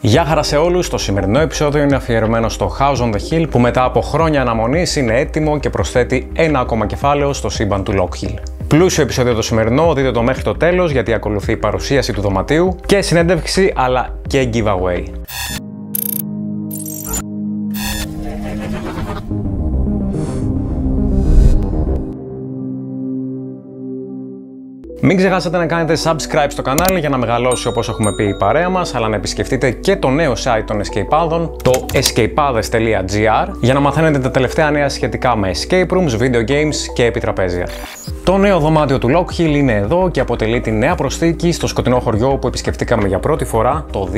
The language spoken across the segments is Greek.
Γεια χαρά σε όλους, το σημερινό επεισόδιο είναι αφιερωμένο στο House on the Hill που μετά από χρόνια αναμονής είναι έτοιμο και προσθέτει ένα ακόμα κεφάλαιο στο σύμπαν του Lockhill. Πλούσιο επεισόδιο το σημερινό, δείτε το μέχρι το τέλος γιατί ακολουθεί η παρουσίαση του δωματίου και συνέντευξη αλλά και giveaway. Μην ξεχάσετε να κάνετε subscribe στο κανάλι για να μεγαλώσει όπως έχουμε πει η παρέα μας, αλλά να επισκεφτείτε και το νέο site των escapeάδων, το escapeades.gr, για να μαθαίνετε τα τελευταία νέα σχετικά με escape rooms, video games και επιτραπέζια. Το νέο δωμάτιο του Lockhill είναι εδώ και αποτελεί τη νέα προσθήκη στο σκοτεινό χωριό που επισκεφτήκαμε για πρώτη φορά το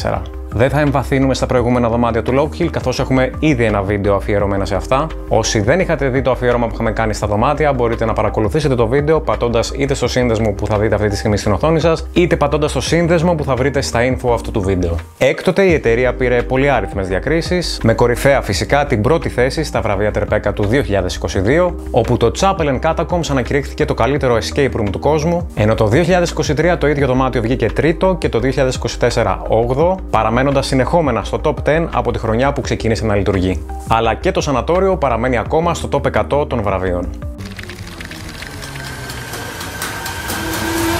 2014. Δεν θα εμβαθύνουμε στα προηγούμενα δωμάτια του Lockhill, καθώς έχουμε ήδη ένα βίντεο αφιερωμένο σε αυτά. Όσοι δεν είχατε δει το αφιέρωμα που είχαμε κάνει στα δωμάτια, μπορείτε να παρακολουθήσετε το βίντεο πατώντας είτε στο σύνδεσμο που θα δείτε αυτή τη στιγμή στην οθόνη σας, είτε πατώντας στο σύνδεσμο που θα βρείτε στα info αυτού του βίντεο. Έκτοτε η εταιρεία πήρε πολύ άριθμες διακρίσεις, με κορυφαία φυσικά την πρώτη θέση στα βραβεία Τερπέκα του 2022, όπου το Chapel & Catacombs ανακηρύχθηκε το καλύτερο escape room του κόσμου, ενώ το 2023 το ίδιο δωμάτιο βγήκε τρίτο και το 2024 8ο, παραμένοντας συνεχόμενα στο top 10 από τη χρονιά που ξεκίνησε να λειτουργεί. Αλλά και το σανατόριο παραμένει ακόμα στο top 100 των βραβείων.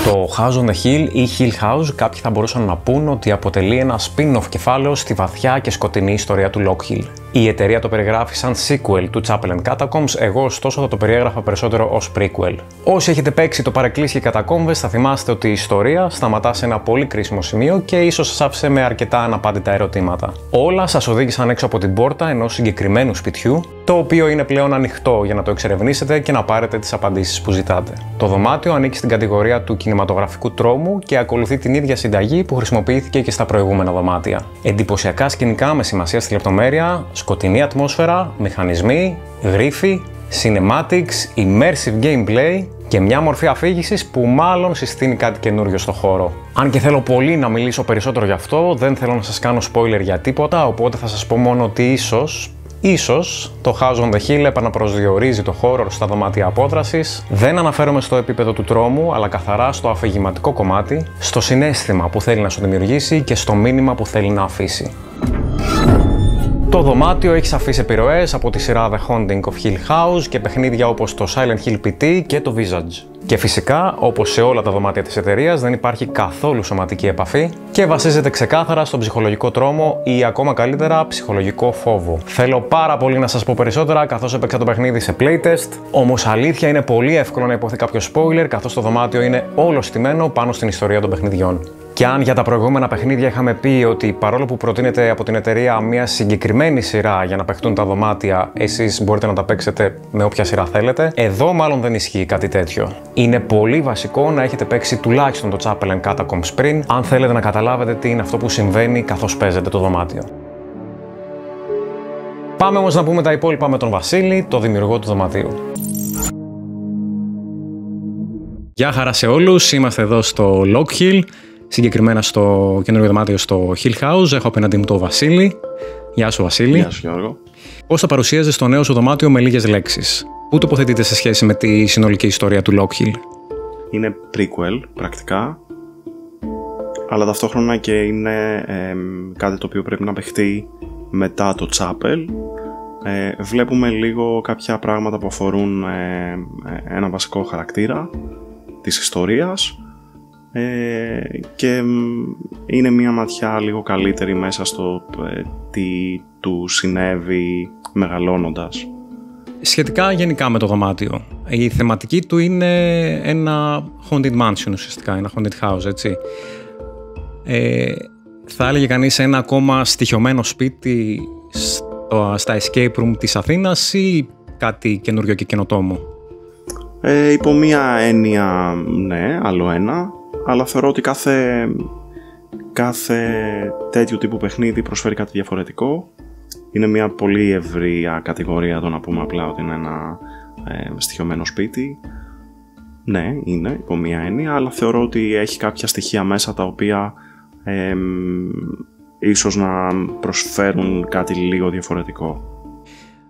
Το House on the Hill ή Hill House κάποιοι θα μπορούσαν να πούν ότι αποτελεί ένα spin-off κεφάλαιο στη βαθιά και σκοτεινή ιστορία του Lockhill. Η εταιρεία το περιγράφει σαν sequel του Chapel & Catacombs, εγώ ωστόσο θα το περιέγραφα περισσότερο ως prequel. Όσοι έχετε παίξει το παρεκκλήσι κατακόμβες θα θυμάστε ότι η ιστορία σταματά σε ένα πολύ κρίσιμο σημείο και ίσως σας άφησε με αρκετά αναπάντητα ερωτήματα. Όλα σας οδήγησαν έξω από την πόρτα ενός συγκεκριμένου σπιτιού, το οποίο είναι πλέον ανοιχτό για να το εξερευνήσετε και να πάρετε τις απαντήσεις που ζητάτε. Το δωμάτιο ανήκει στην κατηγορία του κινηματογραφικού τρόμου και ακολουθεί την ίδια συνταγή που χρησιμοποιήθηκε και στα προηγούμενα δωμάτια. Εντυπωσιακά σκηνικά με σημασία στη λεπτομέρεια, σκοτεινή ατμόσφαιρα, μηχανισμοί, γρίφοι, cinematics, immersive gameplay και μια μορφή αφήγησης που μάλλον συστήνει κάτι καινούριο στο χώρο. Αν και θέλω πολύ να μιλήσω περισσότερο γι' αυτό, δεν θέλω να σας κάνω spoiler για τίποτα, οπότε θα σας πω μόνο ότι ίσως το House on the Hill επαναπροσδιορίζει το horror στα δωμάτια απόδρασης. Δεν αναφέρομαι στο επίπεδο του τρόμου, αλλά καθαρά στο αφηγηματικό κομμάτι, στο συναίσθημα που θέλει να σου δημιουργήσει και στο μήνυμα που θέλει να αφήσει. Το δωμάτιο έχει σαφείς επιρροές από τη σειρά The Haunting of Hill House και παιχνίδια όπως το Silent Hill PT και το Visage. Και φυσικά, όπως σε όλα τα δωμάτια της εταιρείας, δεν υπάρχει καθόλου σωματική επαφή και βασίζεται ξεκάθαρα στον ψυχολογικό τρόμο ή ακόμα καλύτερα ψυχολογικό φόβο. Θέλω πάρα πολύ να σας πω περισσότερα καθώς έπαιξα το παιχνίδι σε playtest, όμως αλήθεια είναι πολύ εύκολο να υποθεί κάποιο spoiler καθώς το δωμάτιο είναι όλο στημένο πάνω στην ιστορία των παιχνιδιών. Και αν για τα προηγούμενα παιχνίδια είχαμε πει ότι παρόλο που προτείνεται από την εταιρεία μια συγκεκριμένη σειρά για να παιχτούν τα δωμάτια, εσείς μπορείτε να τα παίξετε με όποια σειρά θέλετε, εδώ μάλλον δεν ισχύει κάτι τέτοιο. Είναι πολύ βασικό να έχετε παίξει τουλάχιστον το Chapel & Catacombs πριν, αν θέλετε να καταλάβετε τι είναι αυτό που συμβαίνει καθώς παίζετε το δωμάτιο. Πάμε όμως να πούμε τα υπόλοιπα με τον Βασίλη, το δημιουργό του δωματίου. Γεια χαρά σε όλους, είμαστε εδώ στο Lockhill. Συγκεκριμένα στο καινούργιο δωμάτιο στο Hill House. Έχω απέναντί μου τον Βασίλη. Γεια σου, Βασίλη. Γεια σου, Γιώργο. Πώς θα παρουσίαζες το νέο σου δωμάτιο με λίγες λέξεις? Πού τοποθετείται σε σχέση με τη συνολική ιστορία του Lockhill? Είναι prequel, πρακτικά. Αλλά ταυτόχρονα και είναι κάτι το οποίο πρέπει να παιχτεί μετά το Chapel. Βλέπουμε λίγο κάποια πράγματα που αφορούν ένα βασικό χαρακτήρα της ιστορίας. Και είναι μια ματιά λίγο καλύτερη μέσα στο τι του συνέβη μεγαλώνοντας. Σχετικά γενικά με το δωμάτιο, η θεματική του είναι ένα haunted mansion ουσιαστικά, ένα haunted house, έτσι. Θα έλεγε κανείς ένα ακόμα στοιχειωμένο σπίτι στα escape room της Αθήνας ή κάτι καινούριο και καινοτόμο? Υπό μία έννοια ναι, άλλο ένα. Αλλά θεωρώ ότι κάθε τέτοιου τύπου παιχνίδι προσφέρει κάτι διαφορετικό. Είναι μια πολύ ευρία κατηγορία το να πούμε απλά ότι είναι ένα στοιχειωμένο σπίτι. Ναι, είναι υπό μια έννοια, αλλά θεωρώ ότι έχει κάποια στοιχεία μέσα τα οποία ίσως να προσφέρουν κάτι λίγο διαφορετικό.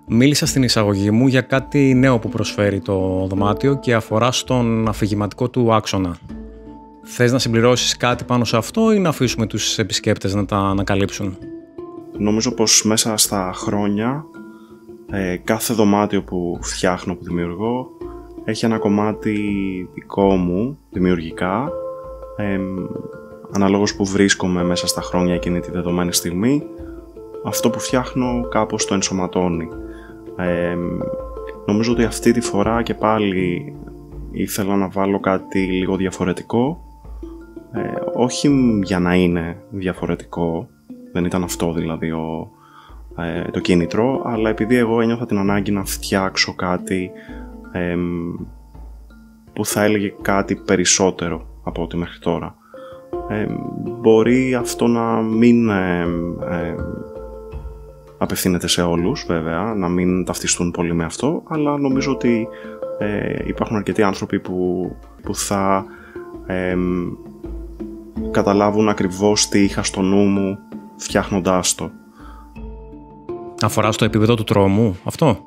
Μίλησα στην εισαγωγή μου για κάτι νέο που προσφέρει το δωμάτιο και αφορά στον αφηγηματικό του άξονα. Θες να συμπληρώσεις κάτι πάνω σε αυτό ή να αφήσουμε τους επισκέπτες να τα ανακαλύψουν? Νομίζω πως μέσα στα χρόνια κάθε δωμάτιο που φτιάχνω, που δημιουργώ, έχει ένα κομμάτι δικό μου, δημιουργικά, αναλόγως που βρίσκομαι μέσα στα χρόνια εκείνη τη δεδομένη στιγμή. Αυτό που φτιάχνω κάπως το ενσωματώνει. Νομίζω ότι αυτή τη φορά και πάλι ήθελα να βάλω κάτι λίγο διαφορετικό, όχι για να είναι διαφορετικό, δεν ήταν αυτό δηλαδή το κίνητρο, αλλά επειδή εγώ ένιωθα την ανάγκη να φτιάξω κάτι που θα έλεγε κάτι περισσότερο από ό,τι μέχρι τώρα. Μπορεί αυτό να μην απευθύνεται σε όλους, βέβαια, να μην ταυτιστούν πολύ με αυτό, αλλά νομίζω ότι υπάρχουν αρκετοί άνθρωποι που θα καταλάβουν ακριβώς τι είχα στο νου μου φτιάχνοντάς το. Αφορά στο επίπεδο του τρόμου αυτό?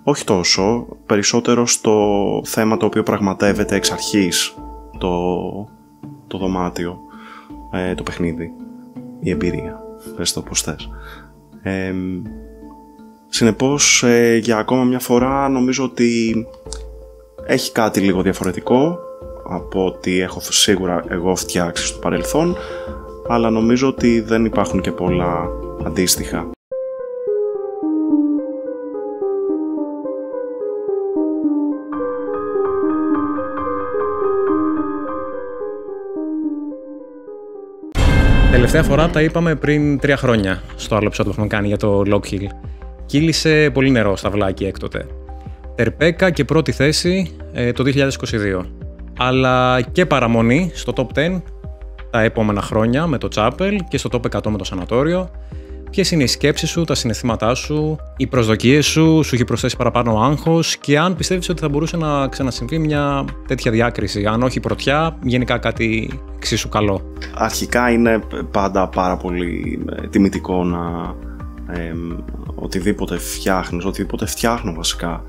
Όχι τόσο, περισσότερο στο θέμα το οποίο πραγματεύεται εξ αρχής το δωμάτιο, το παιχνίδι, η εμπειρία, πες το πώς θες. Συνεπώς, για ακόμα μια φορά νομίζω ότι έχει κάτι λίγο διαφορετικό από ό,τι έχω σίγουρα εγώ φτιάξει στο παρελθόν, αλλά νομίζω ότι δεν υπάρχουν και πολλά αντίστοιχα. Τελευταία φορά τα είπαμε πριν 3 χρόνια στο άλλο επεισόδιο που έχουμε κάνει για το Lockhill. Κύλησε πολύ νερό στα βλάκι έκτοτε. Τερπέκα και πρώτη θέση το 2022. Αλλά και παραμονή στο top 10 τα επόμενα χρόνια με το Chapel και στο top 100 με το Σανατόριο. Ποιες είναι οι σκέψεις σου, τα συναισθήματά σου, οι προσδοκίες σου έχει προσθέσει παραπάνω άγχος και αν πιστεύεις ότι θα μπορούσε να ξανασυμβεί μια τέτοια διάκριση, αν όχι πρωτιά, γενικά κάτι εξίσου καλό. Αρχικά είναι πάντα πάρα πολύ τιμητικό να οτιδήποτε φτιάχνεις, οτιδήποτε φτιάχνω βασικά,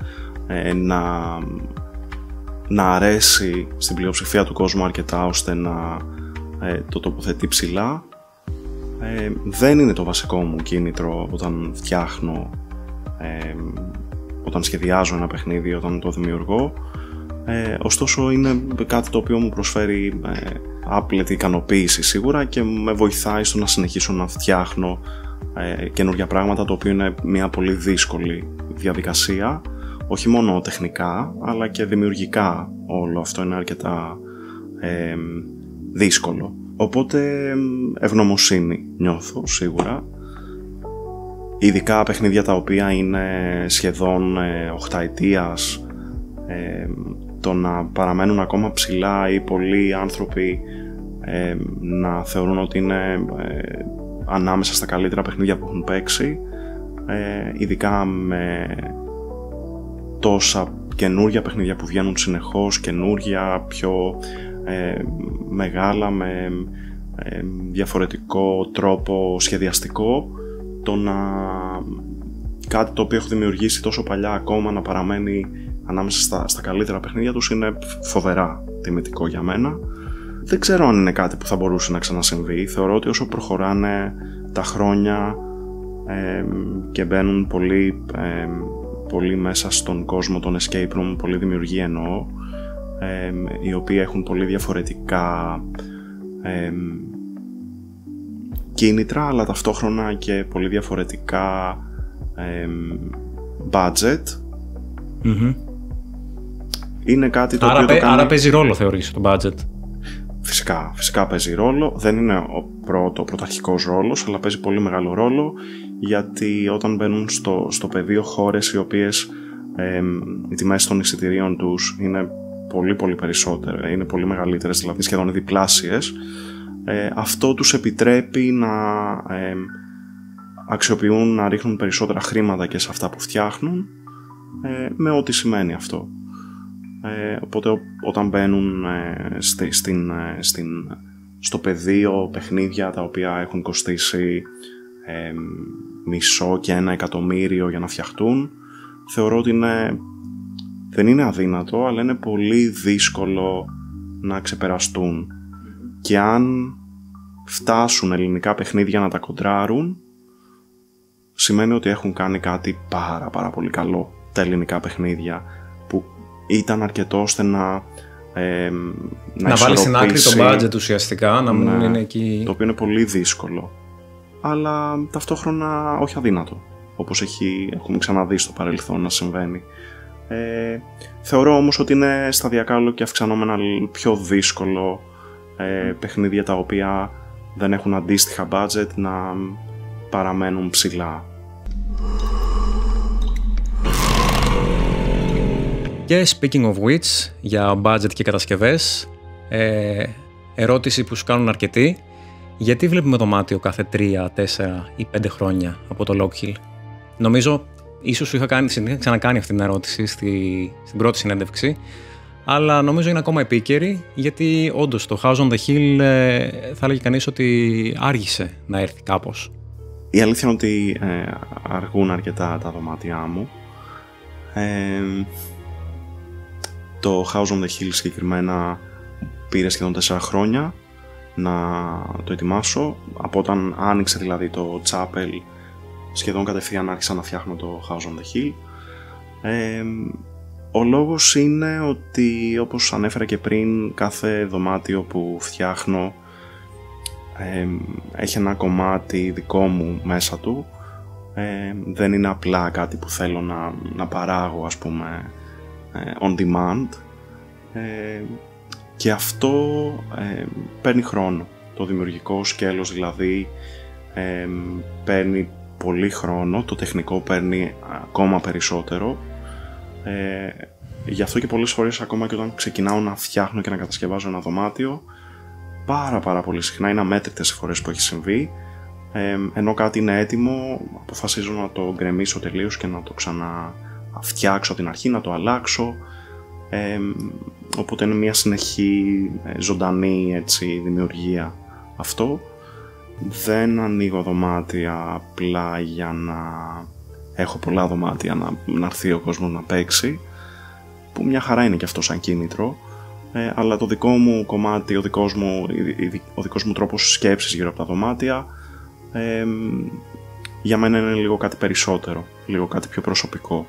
να αρέσει στην πλειοψηφία του κόσμου αρκετά ώστε να το τοποθετεί ψηλά. Δεν είναι το βασικό μου κίνητρο όταν φτιάχνω, όταν σχεδιάζω ένα παιχνίδι, όταν το δημιουργώ. Ωστόσο είναι κάτι το οποίο μου προσφέρει άπλετη ικανοποίηση σίγουρα και με βοηθάει στο να συνεχίσω να φτιάχνω καινούργια πράγματα, το οποίο είναι μια πολύ δύσκολη διαδικασία, όχι μόνο τεχνικά αλλά και δημιουργικά. Όλο αυτό είναι αρκετά δύσκολο. Οπότε ευγνωμοσύνη νιώθω σίγουρα, ειδικά παιχνίδια τα οποία είναι σχεδόν 8ετίας, το να παραμένουν ακόμα ψηλά ή πολλοί άνθρωποι να θεωρούν ότι είναι ανάμεσα στα καλύτερα παιχνίδια που έχουν παίξει, ειδικά με τόσα καινούργια παιχνίδια που βγαίνουν συνεχώς, καινούργια, πιο μεγάλα, με διαφορετικό τρόπο σχεδιαστικό, το να κάτι το οποίο έχω δημιουργήσει τόσο παλιά ακόμα να παραμένει ανάμεσα στα καλύτερα παιχνίδια τους είναι φοβερά τιμητικό για μένα. Δεν ξέρω αν είναι κάτι που θα μπορούσε να ξανασυμβεί. Θεωρώ ότι όσο προχωράνε τα χρόνια και μπαίνουν πολύ μέσα στον κόσμο των escape room, πολύ δημιουργοί εννοώ, οι οποίοι έχουν πολύ διαφορετικά κίνητρα αλλά ταυτόχρονα και πολύ διαφορετικά budget. Mm-hmm. Είναι κάτι το οποίο το κάνει... Άρα παίζει ρόλο, θεωρείς, το budget? Φυσικά παίζει ρόλο. Δεν είναι ο πρωταρχικός ρόλος, αλλά παίζει πολύ μεγάλο ρόλο, γιατί όταν μπαίνουν στο πεδίο χώρες οι οποίες οι τιμές των εισιτηρίων τους είναι πολύ περισσότερες, είναι πολύ μεγαλύτερες, δηλαδή σχεδόν διπλάσιες, αυτό τους επιτρέπει να αξιοποιούν, να ρίχνουν περισσότερα χρήματα και σε αυτά που φτιάχνουν, με ό,τι σημαίνει αυτό. Οπότε όταν μπαίνουν στο πεδίο παιχνίδια τα οποία έχουν κοστίσει μισό και 1 εκατομμύριο για να φτιαχτούν, θεωρώ ότι δεν είναι αδύνατο, αλλά είναι πολύ δύσκολο να ξεπεραστούν. Και αν φτάσουν ελληνικά παιχνίδια να τα κοντράρουν, σημαίνει ότι έχουν κάνει κάτι πάρα πολύ καλό τα ελληνικά παιχνίδια, που ήταν αρκετό ώστε να βάλει στην άκρη το budget ουσιαστικά, να μην είναι εκεί. Το οποίο είναι πολύ δύσκολο, αλλά ταυτόχρονα όχι αδύνατο, όπως έχουμε ξαναδεί στο παρελθόν να συμβαίνει. Θεωρώ όμως ότι είναι σταδιακά όλο και αυξανόμενα πιο δύσκολο παιχνίδια τα οποία δεν έχουν αντίστοιχα budget να παραμένουν ψηλά. Και speaking of which, για budget και κατασκευές, ερώτηση που σου κάνουν αρκετοί: γιατί βλέπουμε δωμάτιο κάθε 3, 4 ή 5 χρόνια από το Lockhill? Νομίζω ίσως σου είχα ξανακάνει αυτή την ερώτηση στην πρώτη συνέντευξη, αλλά νομίζω είναι ακόμα επίκαιρη, γιατί όντως το House on the Hill θα έλεγε κανείς ότι άργησε να έρθει κάπως. Η αλήθεια είναι ότι αργούν αρκετά τα δωμάτια μου. Το House on the Hill συγκεκριμένα πήρε σχεδόν 4 χρόνια να το ετοιμάσω. Από όταν άνοιξε δηλαδή το Chapel, σχεδόν κατευθείαν άρχισα να φτιάχνω το House on the Hill. Ο λόγος είναι ότι, όπως ανέφερα και πριν, κάθε δωμάτιο που φτιάχνω έχει ένα κομμάτι δικό μου μέσα του. Δεν είναι απλά κάτι που θέλω να παράγω, ας πούμε, on demand, και αυτό παίρνει χρόνο. Το δημιουργικό σκέλος δηλαδή παίρνει πολύ χρόνο, το τεχνικό παίρνει ακόμα περισσότερο. Γι' αυτό και πολλές φορές, ακόμα και όταν ξεκινάω να φτιάχνω και να κατασκευάζω ένα δωμάτιο, πάρα πολύ συχνά, είναι αμέτρητες οι φορές που έχει συμβεί, ενώ κάτι είναι έτοιμο, αποφασίζω να το γκρεμίσω τελείως και να το ξαναφτιάξω από την αρχή, να το αλλάξω. Οπότε είναι μια συνεχή ζωντανή δημιουργία αυτό. Δεν ανοίγω δωμάτια απλά για να έχω πολλά δωμάτια να έρθει ο κόσμος να παίξει, που μια χαρά είναι και αυτό σαν κίνητρο, αλλά το δικό μου κομμάτι, ο δικός μου τρόπος σκέψης γύρω από τα δωμάτια, για μένα είναι λίγο κάτι περισσότερο, λίγο κάτι πιο προσωπικό,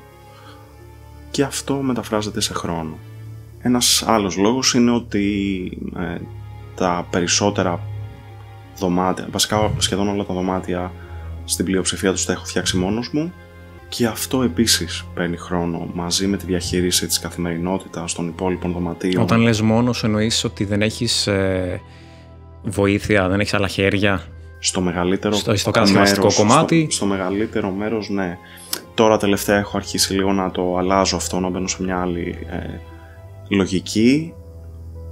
και αυτό μεταφράζεται σε χρόνο. Ένας άλλος λόγος είναι ότι τα περισσότερα δωμάτια, βασικά σχεδόν όλα τα δωμάτια στην πλειοψηφία τους τα έχω φτιάξει μόνος μου, και αυτό επίσης παίρνει χρόνο, μαζί με τη διαχείριση της καθημερινότητας των υπόλοιπων δωματίων. Όταν λες μόνος, εννοείς ότι δεν έχεις βοήθεια, δεν έχεις άλλα χέρια? Στο μεγαλύτερο στο κατασκευαστικό κομμάτι. Στο μεγαλύτερο μέρος, ναι. Τώρα τελευταία έχω αρχίσει λίγο να το αλλάζω αυτό, να μπαίνω σε μια άλλη λογική,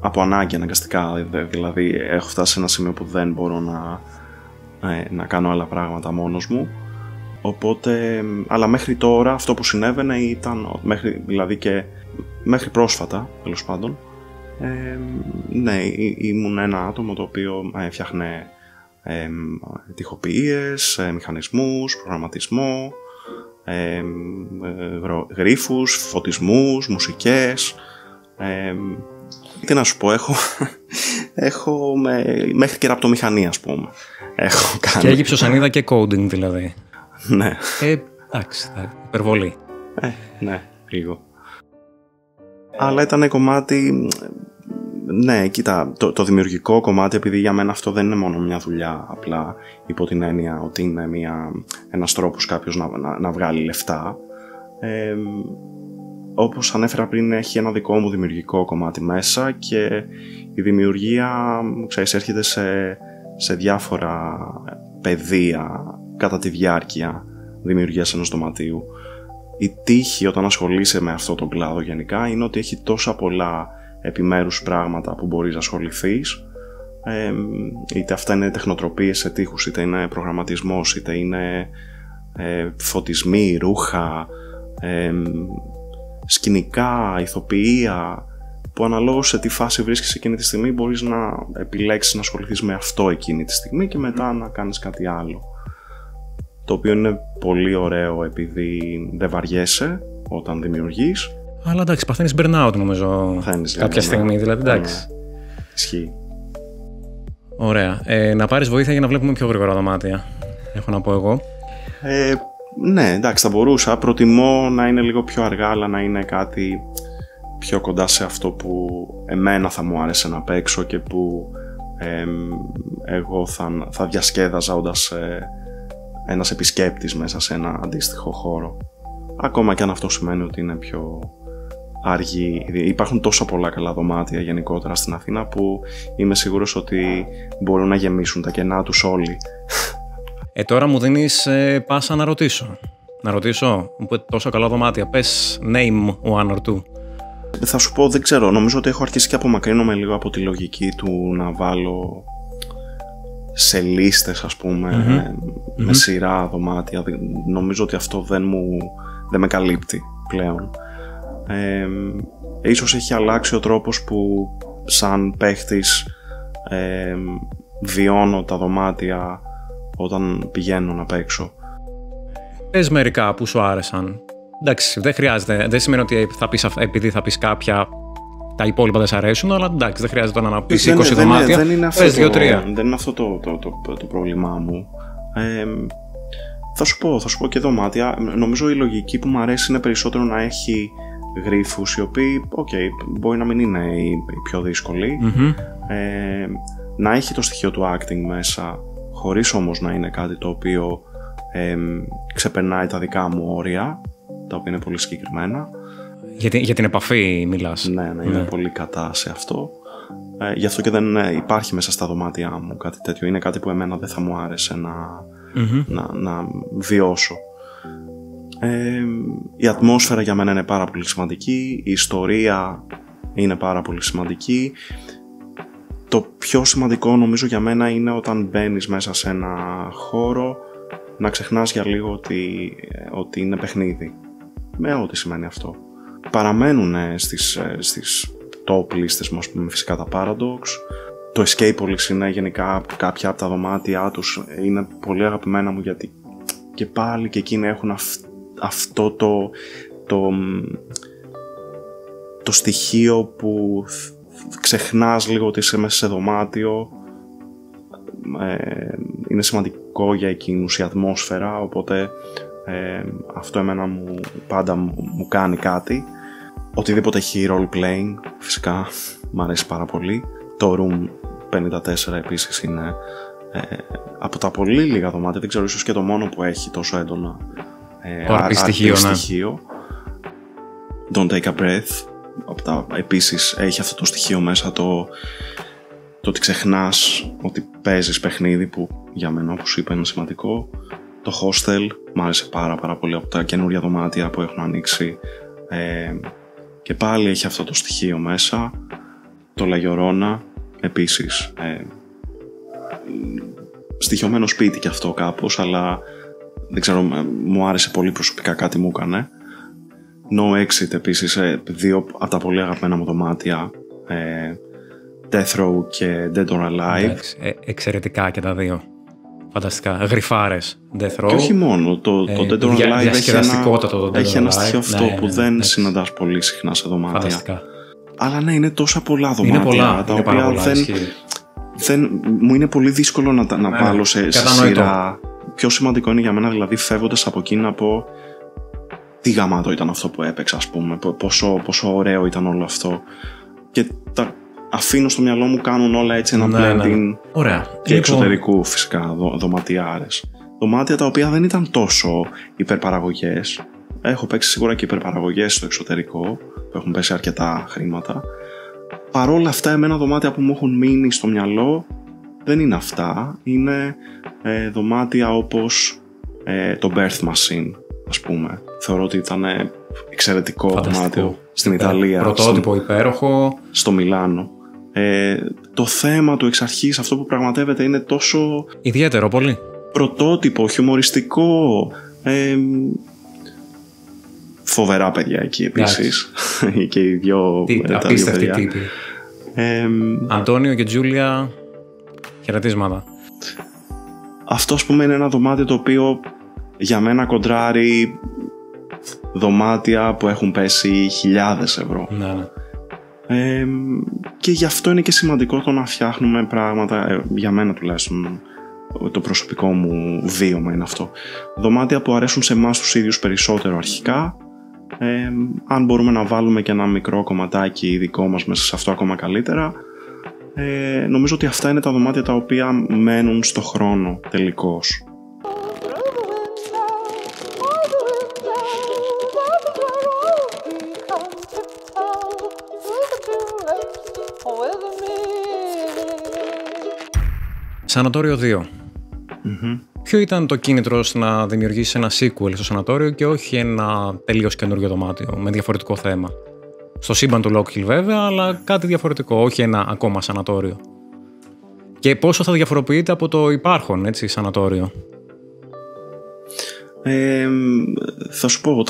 από ανάγκη αναγκαστικά. Δηλαδή έχω φτάσει σε ένα σημείο που δεν μπορώ να κάνω άλλα πράγματα μόνος μου. Οπότε, αλλά μέχρι τώρα αυτό που συνέβαινε ήταν, δηλαδή και μέχρι πρόσφατα τέλος πάντων, ναι, ήμουν ένα άτομο το οποίο φτιάχνε τοιχοποιίες, μηχανισμούς, προγραμματισμό, γρίφους, φωτισμούς, μουσικές. Τι να σου πω, έχω μέχρι και ραπτομηχανία, ας πούμε. Έχω κάνει. Και γυψοσανίδα και coding δηλαδή. Ναι. Εντάξει, υπερβολή. Ναι, λίγο. Αλλά ήταν κομμάτι. Ναι, κοίτα, το δημιουργικό κομμάτι, επειδή για μένα αυτό δεν είναι μόνο μια δουλειά, απλά υπό την έννοια ότι είναι ένας τρόπος κάποιος να βγάλει λεφτά. Όπως ανέφερα πριν, έχει ένα δικό μου δημιουργικό κομμάτι μέσα, και η δημιουργία, ξέρεις, έρχεται σε διάφορα πεδία κατά τη διάρκεια δημιουργίας ενός δωματίου. Η τύχη όταν ασχολείσαι με αυτό τον κλάδο γενικά είναι ότι έχει τόσα πολλά επιμέρους πράγματα που μπορείς να ασχοληθείς, είτε αυτά είναι τεχνοτροπίες σε τείχους, είτε είναι προγραμματισμός, είτε είναι φωτισμοί, ρούχα, σκηνικά, ηθοποιία, που αναλόγως σε τι φάση βρίσκεσαι εκείνη τη στιγμή μπορείς να επιλέξεις να ασχοληθείς με αυτό εκείνη τη στιγμή και μετά να κάνεις κάτι άλλο. Το οποίο είναι πολύ ωραίο επειδή δεν βαριέσαι όταν δημιουργείς. Αλλά εντάξει, παθαίνεις burnout νομίζω κάποια στιγμή, δηλαδή εντάξει. Ισχύει. Ωραία. Να πάρεις βοήθεια για να βλέπουμε πιο γρήγορα δωμάτια, έχω να πω εγώ. Ναι, εντάξει, θα μπορούσα. Προτιμώ να είναι λίγο πιο αργά, αλλά να είναι κάτι πιο κοντά σε αυτό που εμένα θα μου άρεσε να παίξω και που εγώ θα διασκέδαζα όντας ένας επισκέπτης μέσα σε ένα αντίστοιχο χώρο. Ακόμα και αν αυτό σημαίνει ότι είναι πιο αργή. Υπάρχουν τόσα πολλά καλά δωμάτια γενικότερα στην Αθήνα που είμαι σίγουρος ότι μπορούν να γεμίσουν τα κενά τους όλοι. Τώρα μου δίνεις πάσα να ρωτήσω. Να ρωτήσω, μου πείτε τόσα καλά δωμάτια. Πες name one or two. Θα σου πω, δεν ξέρω. Νομίζω ότι έχω αρχίσει και απομακρύνομαι λίγο από τη λογική του να βάλω σε λίστες, ας πούμε, με σειρά δωμάτια. Νομίζω ότι αυτό δεν με καλύπτει πλέον. Ίσως έχει αλλάξει ο τρόπος που σαν παίχτης βιώνω τα δωμάτια όταν πηγαίνω να παίξω. Πες μερικά που σου άρεσαν. Εντάξει, δεν χρειάζεται. Δεν σημαίνει ότι επειδή θα πεις κάποια τα υπόλοιπα δεν σ' αρέσουν, αλλά εντάξει, δεν χρειάζεται να πεις 20 δωμάτια. Δεν είναι αυτό, δεν είναι αυτό το πρόβλημά μου. Θα σου πω και δωμάτια. Νομίζω η λογική που μου αρέσει είναι περισσότερο να έχει γρίφους οι οποίοι, μπορεί να μην είναι οι πιο δύσκολοι. Να έχει το στοιχείο του acting μέσα, χωρίς όμως να είναι κάτι το οποίο ξεπερνάει τα δικά μου όρια, τα οποία είναι πολύ συγκεκριμένα. Για την επαφή μιλάς. Ναι, είμαι πολύ κατά σε αυτό. Γι' αυτό και δεν υπάρχει μέσα στα δωμάτια μου κάτι τέτοιο. Είναι κάτι που εμένα δεν θα μου άρεσε να βιώσω. Η ατμόσφαιρα για μένα είναι πάρα πολύ σημαντική. Η ιστορία είναι πάρα πολύ σημαντική. Το πιο σημαντικό νομίζω για μένα είναι όταν μπαίνεις μέσα σε ένα χώρο να ξεχνάς για λίγο ότι είναι παιχνίδι. Με ό,τι σημαίνει αυτό. Παραμένουν στις top λίστες μου, ας πούμε, φυσικά τα Paradox. Το Escapepolis είναι γενικά κάποια από τα δωμάτια τους είναι πολύ αγαπημένα μου, γιατί και πάλι και εκείνοι έχουν αυτό το στοιχείο που ξεχνάς λίγο ότι είσαι μέσα σε δωμάτιο. Είναι σημαντικό για εκείνους η ατμόσφαιρα, οπότε αυτό εμένα πάντα μου κάνει κάτι. Οτιδήποτε έχει role playing φυσικά μου αρέσει πάρα πολύ. Το Room 54 επίσης είναι από τα πολύ λίγα δωμάτια, δεν ξέρω, ίσως και το μόνο που έχει τόσο έντονα RP στοιχείο. Don't take a breath. Επίσης έχει αυτό το στοιχείο μέσα, το ότι ξεχνάς ότι παίζεις παιχνίδι, που για μένα, όπως είπα, είναι σημαντικό. Το Hostel μου άρεσε πάρα πολύ, από τα καινούρια δωμάτια που έχουν ανοίξει, και πάλι έχει αυτό το στοιχείο μέσα. Το La Llorona επίσης, στοιχειωμένο σπίτι κι αυτό κάπως, αλλά δεν ξέρω, μου άρεσε πολύ προσωπικά, κάτι μου έκανε. No Exit επίσης, δύο από τα πολύ αγαπημένα μου δωμάτια, Death Row και Dead or Alive. Εξαιρετικά και τα δύο. Φανταστικά. Γρυφάρες, Death Row. Και όχι μόνο. Το Dead or Alive έχει ένα στοιχείο αυτό που δεν συναντάς πολύ συχνά σε δωμάτια. Φανταστικά. Αλλά ναι, είναι τόσα πολλά δωμάτια, τα οποία μου είναι πολύ δύσκολο να βάλω σε σειρά. Πιο σημαντικό είναι για μένα, δηλαδή, φεύγοντας από εκεί, να πω τι γαμάτο ήταν αυτό που έπαιξα, ας πούμε, πόσο ωραίο ήταν όλο αυτό. Και τα αφήνω στο μυαλό μου, κάνουν όλα έτσι ένα blending. Ωραία. Και εξωτερικού φυσικά δωματιάρες. Δωμάτια τα οποία δεν ήταν τόσο υπερπαραγωγές. Έχω παίξει σίγουρα και υπερπαραγωγές στο εξωτερικό, που έχουν πέσει αρκετά χρήματα. Παρόλα αυτά, εμένα δωμάτια που μου έχουν μείνει στο μυαλό δεν είναι αυτά. Είναι δωμάτια όπως το Birth Machine, ας πούμε. Θεωρώ ότι ήταν εξαιρετικό δωμάτιο στην Ιταλία. Πρωτότυπο, υπέροχο. Στο Μιλάνο. Το θέμα του εξ αρχής, αυτό που πραγματεύεται, είναι τόσο ιδιαίτερο, πολύ πρωτότυπο, χιουμοριστικό. Φοβερά παιδιά εκεί επίσης. Και οι δυο απίστευτοι τύποι. Αντώνιο και Τζούλια, χαιρετίσματα. Αυτό, ας πούμε, είναι ένα δωμάτιο το οποίο για μένα κοντράρει δωμάτια που έχουν πέσει χιλιάδες ευρώ. Ναι. και γι' αυτό είναι και σημαντικό το να φτιάχνουμε πράγματα, για μένα τουλάχιστον, το προσωπικό μου βίωμα είναι αυτό. Δωμάτια που αρέσουν σε εμάς τους ίδιους περισσότερο αρχικά. Αν μπορούμε να βάλουμε και ένα μικρό κομματάκι δικό μας μέσα σε αυτό, ακόμα καλύτερα. Νομίζω ότι αυτά είναι τα δωμάτια τα οποία μένουν στο χρόνο τελικώς. Σανατόριο 2. Ποιο ήταν το κίνητρο ώστε να δημιουργήσει ένα sequel στο Σανατόριο και όχι ένα τελείως καινούριο δωμάτιο με διαφορετικό θέμα? Στο σύμπαν του Lock Hill βέβαια, αλλά κάτι διαφορετικό, όχι ένα ακόμα Σανατόριο. Και πόσο θα διαφοροποιείται από το υπάρχον, έτσι, Σανατόριο? Θα σου πω,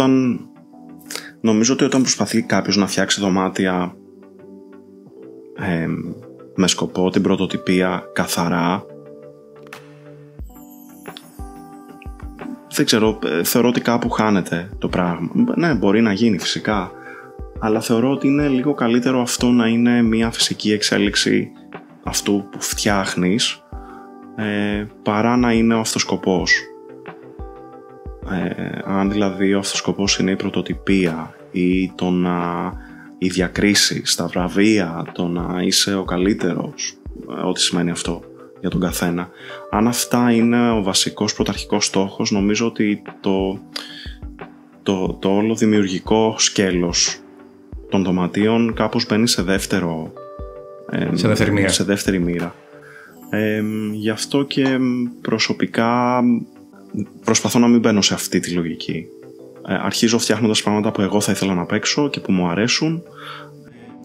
νομίζω ότι όταν προσπαθεί κάποιος να φτιάξει δωμάτια με σκοπό την πρωτοτυπία καθαρά, δεν ξέρω, θεωρώ ότι κάπου χάνεται το πράγμα. Ναι, μπορεί να γίνει φυσικά, αλλά θεωρώ ότι είναι λίγο καλύτερο αυτό να είναι μια φυσική εξέλιξη αυτού που φτιάχνεις, παρά να είναι ο αυτοσκοπός. Αν δηλαδή ο αυτοσκοπός είναι η πρωτοτυπία ή οι διακρίσεις, τα βραβεία, το να είσαι ο καλύτερος, ό,τι σημαίνει αυτό για τον καθένα. Αν αυτά είναι ο βασικός πρωταρχικός στόχος, νομίζω ότι το όλο δημιουργικό σκέλος των δωματίων κάπως μπαίνει σε δεύτερη μοίρα. Γι' αυτό και προσωπικά προσπαθώ να μην μπαίνω σε αυτή τη λογική. Αρχίζω φτιάχνοντας πράγματα που εγώ θα ήθελα να παίξω και που μου αρέσουν.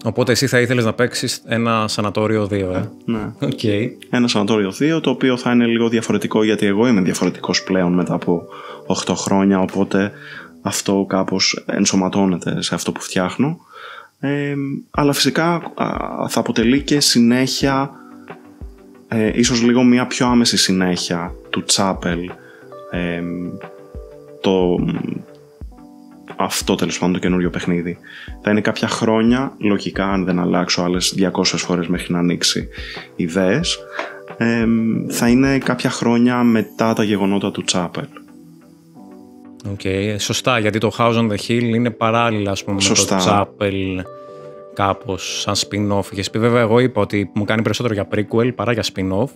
Οπότε εσύ θα ήθελες να παίξεις ένα Σανατόριο 2, Ναι. Okay. Ένα Σανατόριο 2, το οποίο θα είναι λίγο διαφορετικό, γιατί εγώ είμαι διαφορετικός πλέον μετά από 8 χρόνια, οπότε αυτό κάπως ενσωματώνεται σε αυτό που φτιάχνω. Αλλά φυσικά θα αποτελεί και συνέχεια, ίσως λίγο μια πιο άμεση συνέχεια του Chapel, αυτό τέλος πάντων το καινούριο παιχνίδι. Θα είναι κάποια χρόνια, λογικά, αν δεν αλλάξω άλλες 200 φορές μέχρι να ανοίξει ιδέες, θα είναι κάποια χρόνια μετά τα γεγονότα του Chapel. Σωστά, γιατί το House on the Hill είναι παράλληλα, ας πούμε, Σωστά. με το Chapel, κάπως σαν spin-off. Βέβαια, εγώ είπα ότι μου κάνει περισσότερο για prequel παρά για spin-off.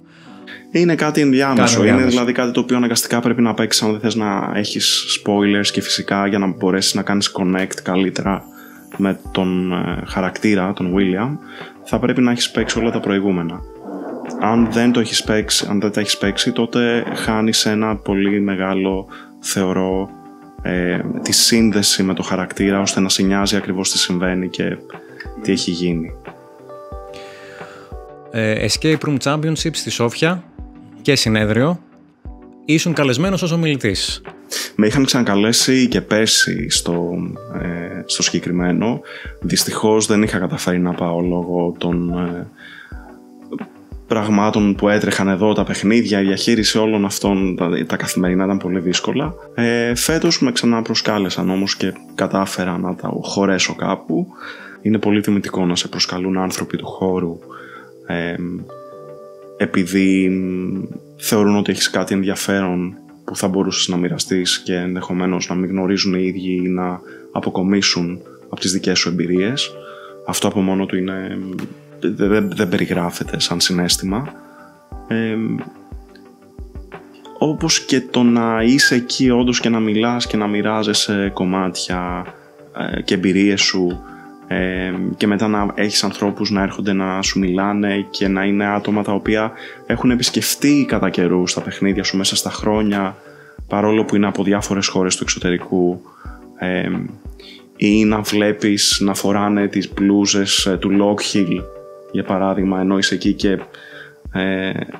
Είναι κάτι ενδιάμεσο. Είναι δηλαδή κάτι το οποίο αναγκαστικά πρέπει να παίξεις αν δεν θες να έχεις spoilers, και φυσικά για να μπορέσεις να κάνεις connect καλύτερα με τον χαρακτήρα, τον William, θα πρέπει να έχεις παίξει όλα τα προηγούμενα. Αν δεν τα έχεις παίξει, τότε χάνεις ένα πολύ μεγάλο, θεωρώ, τη σύνδεση με το χαρακτήρα, ώστε να σε νοιάζει ακριβώς τι συμβαίνει και τι έχει γίνει. Escape Room Championship στη Σόφια και συνέδριο. Ήσουν καλεσμένος ως ομιλητής. Με είχαν ξανακαλέσει και πέρσι στο συγκεκριμένο. Δυστυχώς δεν είχα καταφέρει να πάω λόγω των πραγμάτων που έτρεχαν εδώ, τα παιχνίδια, η διαχείριση όλων αυτών, τα καθημερινά ήταν πολύ δύσκολα. Φέτος με ξαναπροσκάλεσαν όμως και κατάφερα να τα χωρέσω κάπου. Είναι πολύ τιμητικό να σε προσκαλούν άνθρωποι του χώρου, επειδή θεωρούν ότι έχεις κάτι ενδιαφέρον που θα μπορούσες να μοιραστείς και ενδεχομένως να μην γνωρίζουν οι ίδιοι ή να αποκομίσουν από τις δικές σου εμπειρίες. Αυτό από μόνο του δεν περιγράφεται σαν συναίσθημα. Όπως και το να είσαι εκεί όντως και να μιλάς και να μοιράζεσαι κομμάτια και εμπειρίες σου, και μετά να έχεις ανθρώπους να έρχονται να σου μιλάνε και να είναι άτομα τα οποία έχουν επισκεφτεί κατά καιρού στα παιχνίδια σου μέσα στα χρόνια, παρόλο που είναι από διάφορες χώρες του εξωτερικού, ή να βλέπεις να φοράνε τις μπλούζες του Lock Hill, για παράδειγμα, ενώ είσαι εκεί και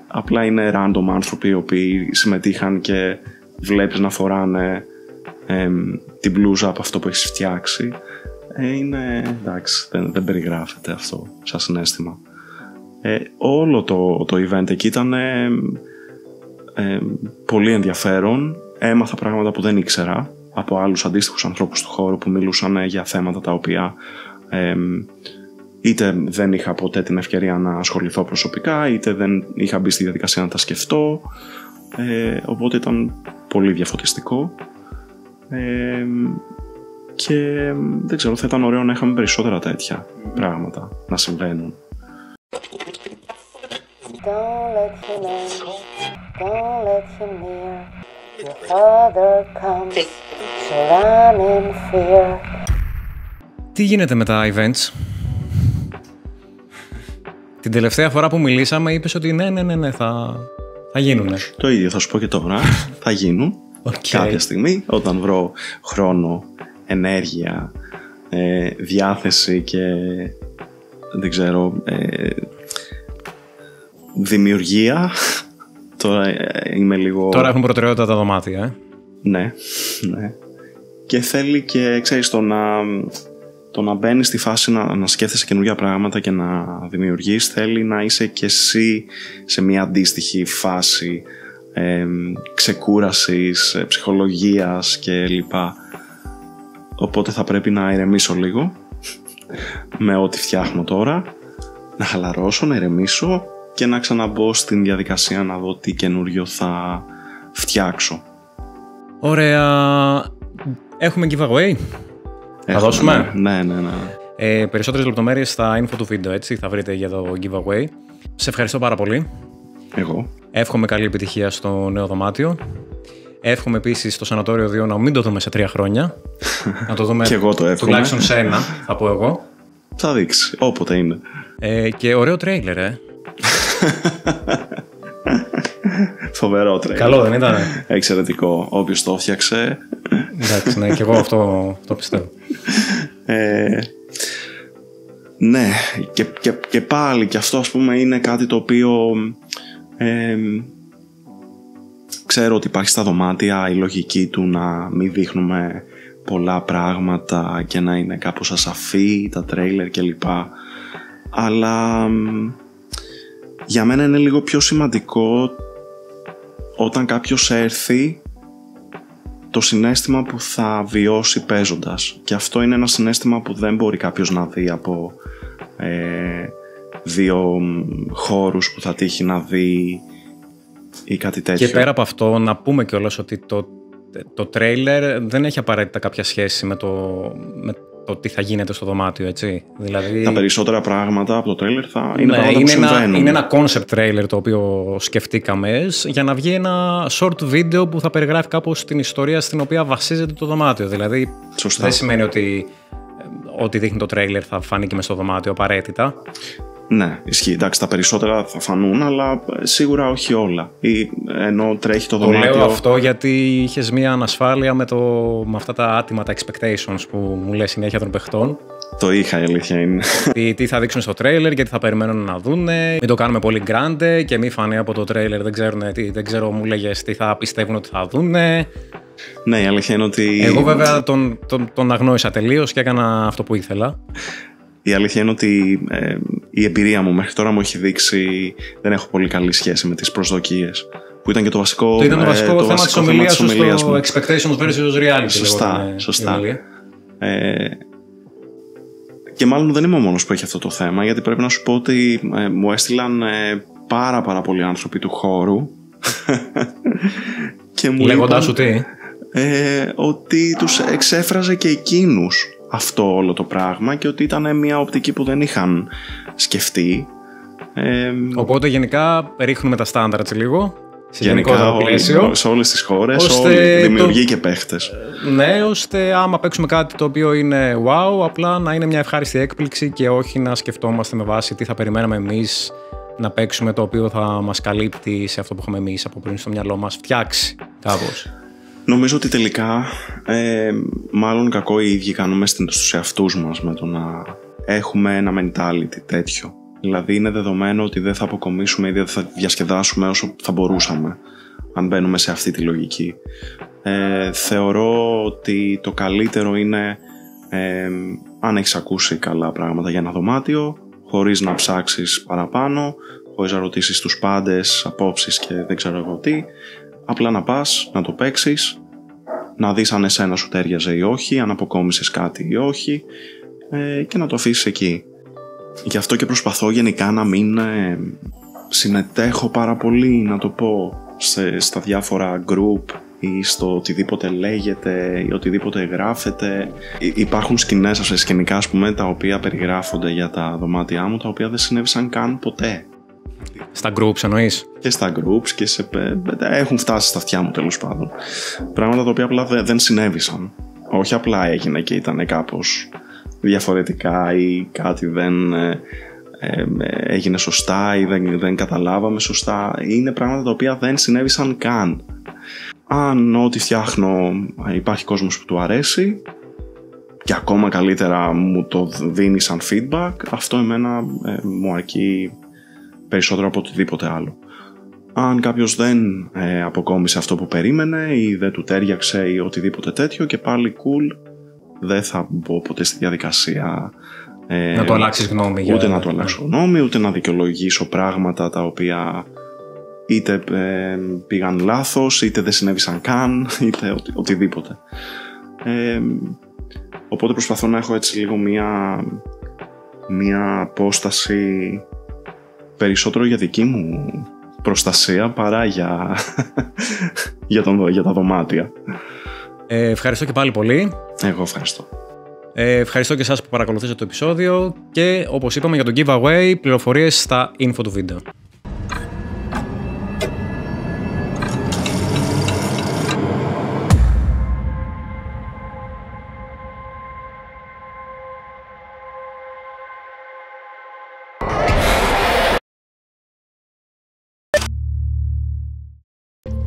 απλά είναι random άνθρωποι οι οποίοι συμμετείχαν και βλέπεις να φοράνε την μπλούζα από αυτό που έχεις φτιάξει. Είναι εντάξει, δεν περιγράφεται αυτό σαν συναίσθημα. Όλο το event εκεί ήταν πολύ ενδιαφέρον. Έμαθα πράγματα που δεν ήξερα από άλλους αντίστοιχους ανθρώπους του χώρου που μιλούσαν για θέματα τα οποία είτε δεν είχα ποτέ την ευκαιρία να ασχοληθώ προσωπικά, είτε δεν είχα μπει στη διαδικασία να τα σκεφτώ, οπότε ήταν πολύ διαφωτιστικό. Και δεν ξέρω, θα ήταν ωραίο να είχαμε περισσότερα τέτοια πράγματα να συμβαίνουν. Don't let him in, don't let him near. Your father comes, so run in fear. Τι γίνεται με τα events? Την τελευταία φορά που μιλήσαμε είπες ότι ναι, θα γίνουνε. Το ίδιο θα σου πω και τώρα. Θα γίνουν κάποια στιγμή, όταν βρω χρόνο, ενέργεια, διάθεση και δεν ξέρω, δημιουργία. Τώρα είμαι λίγο... Τώρα έχουν προτεραιότητα τα δωμάτια, Ναι. Και θέλει και, ξέρεις, το να μπαίνεις στη φάση να σκέφτεσαι καινούργια πράγματα και να δημιουργείς, θέλει να είσαι και εσύ σε μια αντίστοιχη φάση ξεκούρασης, ψυχολογίας και λοιπά. Οπότε θα πρέπει να ηρεμήσω λίγο με ό,τι φτιάχνω τώρα, να χαλαρώσω, να ηρεμήσω και να ξαναμπω στην διαδικασία να δω τι καινούριο θα φτιάξω. Ωραία. Έχουμε giveaway. Θα δώσουμε. Ναι. Περισσότερες λεπτομέρειες στα info του βίντεο, έτσι, θα βρείτε για το giveaway. Σε ευχαριστώ πάρα πολύ. Εγώ. Εύχομαι καλή επιτυχία στο νέο δωμάτιο. Εύχομαι επίσης στο Σανατόριο 2 να μην το δούμε σε 3 χρόνια. Να το δούμε και εγώ το εύχομαι. Τουλάχιστον σε 1, θα πω εγώ. Θα δείξει, όποτε είναι. Και ωραίο τρέιλερ, Φοβερό τρέιλερ. Καλό δεν ήταν? Εξαιρετικό. Όποιος το έφτιαξε. Εντάξει, ναι, και εγώ αυτό το πιστεύω. Ναι, και πάλι και αυτό, ας πούμε, είναι κάτι το οποίο ξέρω ότι υπάρχει στα δωμάτια η λογική του να μην δείχνουμε πολλά πράγματα και να είναι κάπως ασαφή τα τρέιλερ κλπ. Αλλά για μένα είναι λίγο πιο σημαντικό όταν κάποιος έρθει, το συναίσθημα που θα βιώσει παίζοντας. Και αυτό είναι ένα συναίσθημα που δεν μπορεί κάποιος να δει από 2 χώρους που θα τύχει να δει ή κάτι τέτοιο. Και πέρα από αυτό, να πούμε κιόλας ότι το τρέιλερ δεν έχει απαραίτητα κάποια σχέση με το τι θα γίνεται στο δωμάτιο, έτσι. Δηλαδή, τα περισσότερα πράγματα από το τρέιλερ θα είναι πράγματα που συμβαίνουν. Είναι ένα concept trailer το οποίο σκεφτήκαμε για να βγει ένα short video που θα περιγράφει κάπως την ιστορία στην οποία βασίζεται το δωμάτιο. Δηλαδή, σωστά. Δεν σημαίνει ότι ό,τι δείχνει το τρέιλερ θα φανεί και μες στο δωμάτιο απαραίτητα. Ναι, ισχύει. Εντάξει, τα περισσότερα θα φανούν, αλλά σίγουρα όχι όλα. Ή ενώ τρέχει το δωμάτιο. Το λέω αυτό γιατί είχες μία ανασφάλεια με αυτά τα άτιμα, τα expectations που μου λέει συνέχεια των παιχτών. Το είχα, η αλήθεια είναι. Τι θα δείξουν στο τρέιλερ, γιατί θα περιμένουν να δούνε. Μην το κάνουμε πολύ grande και μη φανεί από το τρέιλερ. Δεν ξέρω, μου λέγες τι θα πιστεύουν ότι θα δούνε. Ναι, η αλήθεια είναι ότι. Εγώ βέβαια τον αγνόησα τελείως και έκανα αυτό που ήθελα. Η αλήθεια είναι ότι η εμπειρία μου μέχρι τώρα μου έχει δείξει δεν έχω πολύ καλή σχέση με τις προσδοκίες. Που ήταν και το βασικό, ήταν το βασικό θέμα της ομιλίας σου στο μου. Expectations versus reality. Σωστά. Και μάλλον δεν είμαι ο μόνος που έχει αυτό το θέμα, γιατί πρέπει να σου πω ότι μου έστειλαν πάρα πολλοί άνθρωποι του χώρου. Και μου λέγοντάς σου τι? ότι τους εξέφραζε και εκείνους αυτό όλο το πράγμα και ότι ήταν μια οπτική που δεν είχαν σκεφτεί. Οπότε γενικά ρίχνουμε τα standards λίγο σε γενικότερο πλαίσιο, σε όλες τις χώρες, όλοι δημιουργοί και παίχτες. Ναι, ώστε άμα παίξουμε κάτι το οποίο είναι wow, απλά να είναι μια ευχάριστη έκπληξη και όχι να σκεφτόμαστε με βάση τι θα περιμέναμε εμείς να παίξουμε, το οποίο θα μας καλύπτει σε αυτό που έχουμε εμείς από πριν στο μυαλό μας φτιάξει κάπως. Νομίζω ότι τελικά μάλλον κακό οι ίδιοι κάνουμε στους εαυτούς μας με το να έχουμε ένα mentality τέτοιο. Δηλαδή είναι δεδομένο ότι δεν θα αποκομίσουμε ή δεν θα διασκεδάσουμε όσο θα μπορούσαμε αν μπαίνουμε σε αυτή τη λογική. Θεωρώ ότι το καλύτερο είναι αν έχεις ακούσει καλά πράγματα για ένα δωμάτιο, χωρίς να ψάξεις παραπάνω, χωρίς να ρωτήσεις τους πάντες απόψεις και δεν ξέρω εγώ τι, απλά να πας, να το παίξεις, να δεις αν εσένα σου τέριαζε ή όχι, αν αποκόμισες κάτι ή όχι, και να το αφήσεις εκεί. Γι' αυτό και προσπαθώ γενικά να μην συμμετέχω πάρα πολύ, να το πω, στα διάφορα group ή στο οτιδήποτε λέγεται ή οτιδήποτε γράφεται. Υπάρχουν σκηνικά, ας πούμε, τα οποία περιγράφονται για τα δωμάτια μου, τα οποία δεν συνέβησαν καν ποτέ. Στα groups εννοείς? Και στα groups και έχουν φτάσει στα αυτιά μου, τέλος πάντων. Πράγματα τα οποία απλά δεν συνέβησαν. Όχι απλά έγινε και ήταν κάπως διαφορετικά ή κάτι δεν έγινε σωστά ή δεν καταλάβαμε σωστά. Είναι πράγματα τα οποία δεν συνέβησαν καν. Αν ό,τι φτιάχνω υπάρχει κόσμος που του αρέσει και ακόμα καλύτερα μου το δίνει σαν feedback, αυτό εμένα μου αρκεί περισσότερο από οτιδήποτε άλλο. Αν κάποιος δεν αποκόμισε αυτό που περίμενε ή δεν του τέριαξε ή οτιδήποτε τέτοιο, και πάλι cool, δεν θα μπω ποτέ στη διαδικασία να το αλλάξεις γνώμη. Ούτε να το αλλάξω γνώμη, ούτε να δικαιολογήσω πράγματα τα οποία είτε πήγαν λάθος, είτε δεν συνέβησαν καν, είτε οτιδήποτε. Οπότε προσπαθώ να έχω έτσι λίγο μία απόσταση περισσότερο για δική μου προστασία παρά για τα δωμάτια. Ευχαριστώ και πάλι πολύ. Εγώ ευχαριστώ. Ευχαριστώ και εσάς που παρακολουθήσατε το επεισόδιο και όπως είπαμε για το giveaway, πληροφορίες στα info του βίντεο.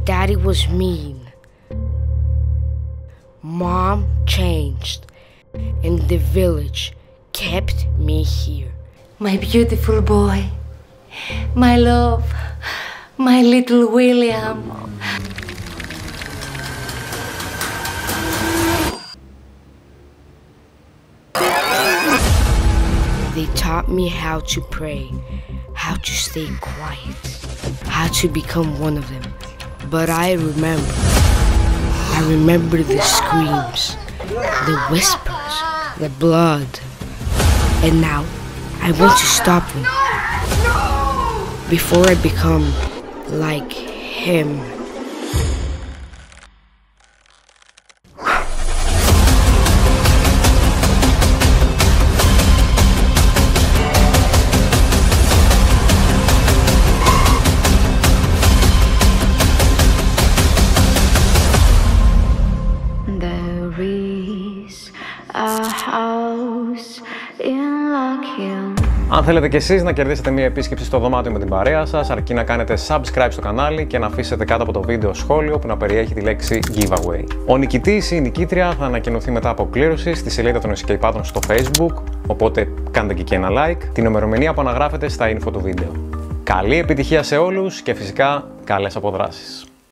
Daddy was mean. Mom changed. And the village kept me here. My beautiful boy, my love, my little William. They taught me how to pray, how to stay quiet, how to become one of them. But I remember the screams, the whispers, the blood. And now I want to stop them before I become like him. Αν θέλετε κι εσείς να κερδίσετε μια επίσκεψη στο δωμάτιο με την παρέα σας, αρκεί να κάνετε subscribe στο κανάλι και να αφήσετε κάτω από το βίντεο σχόλιο που να περιέχει τη λέξη giveaway. Ο νικητής ή η νικήτρια θα ανακοινωθεί μετά από κλήρωση στη σελίδα των Escape Padons στο Facebook, οπότε κάντε και εκεί ένα like, την ημερομηνία που αναγράφετε στα info του βίντεο. Καλή επιτυχία σε όλους και φυσικά καλές αποδράσεις.